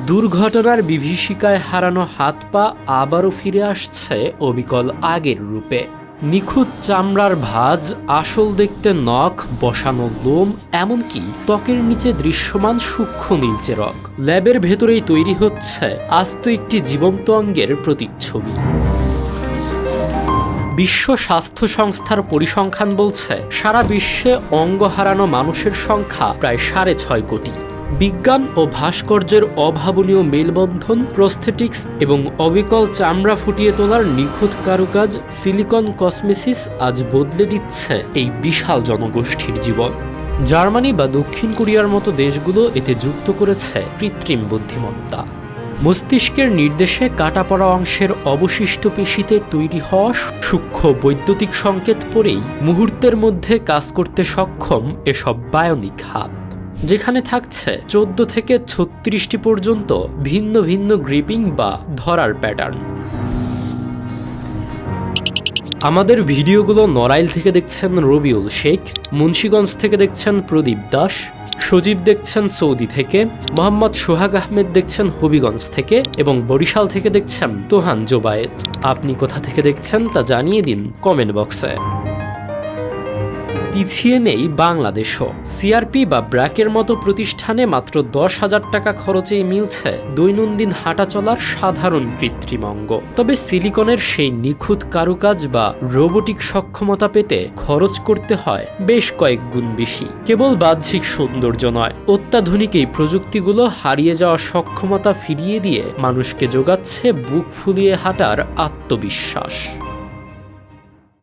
দুর্ঘটনার বিভীষিকায় হারানো হাত পা আবারও ফিরে আসছে অবিকল আগের রূপে। নিখুঁত চামড়ার ভাঁজ, আসল দেখতে নখ, বসানো লোম, এমনকি ত্বকের নিচে দৃশ্যমান সূক্ষ্ম নীলচে রগ। ল্যাবের ভেতরেই তৈরি হচ্ছে আস্ত একটি জীবন্ত অঙ্গের প্রতিচ্ছবি। বিশ্ব স্বাস্থ্য সংস্থার পরিসংখ্যান বলছে, সারা বিশ্বে অঙ্গ হারানো মানুষের সংখ্যা প্রায় 6.5 কোটি। বিজ্ঞান ও ভাস্কর্যের অভাবনীয় মেলবন্ধন, প্রস্থেটিক্স এবং অবিকল চামড়া ফুটিয়ে তোলার নিখুঁত কারুকাজ, সিলিকন কসমেসিস আজ বদলে দিচ্ছে এই বিশাল জনগোষ্ঠীর জীবন। জার্মানি বা দক্ষিণ কোরিয়ার মতো দেশগুলো এতে যুক্ত করেছে কৃত্রিম বুদ্ধিমত্তা। মস্তিষ্কের নির্দেশে কাটা পড়া অংশের অবশিষ্ট পেশিতে তৈরি হওয়া সূক্ষ্ম বৈদ্যুতিক সংকেত পড়েই মুহূর্তের মধ্যে কাজ করতে সক্ষম এসব বায়োনিক হাত, যেখানে থাকছে 14 থেকে 36টি পর্যন্ত ভিন্ন ভিন্ন গ্রিপিং বা ধরার প্যাটার্ন। আমাদের ভিডিওগুলো নড়াইল থেকে দেখছেন রবিউল শেখ, মুন্সিগঞ্জ থেকে দেখছেন প্রদীপ দাস, সজীব দেখছেন সৌদি থেকে, মোহাম্মদ সোহাগ আহমেদ দেখছেন হবিগঞ্জ থেকে এবং বরিশাল থেকে দেখছেন তোহান জোবায়েত। আপনি কোথা থেকে দেখছেন তা জানিয়ে দিন কমেন্ট বক্সে। পিছিয়ে নেই বাংলাদেশও। সিআরপি বা ব্র্যাকের মতো প্রতিষ্ঠানে মাত্র 10,000 টাকা খরচেই মিলছে দৈনন্দিন হাঁটা চলার সাধারণ কৃত্রিম অঙ্গ। তবে সিলিকনের সেই নিখুঁত কারুকাজ বা রোবোটিক সক্ষমতা পেতে খরচ করতে হয় বেশ কয়েক গুণ বেশি। কেবল বাহ্যিক সৌন্দর্য নয়, অত্যাধুনিক এই প্রযুক্তিগুলো হারিয়ে যাওয়া সক্ষমতা ফিরিয়ে দিয়ে মানুষকে যোগাচ্ছে বুক ফুলিয়ে হাঁটার আত্মবিশ্বাস।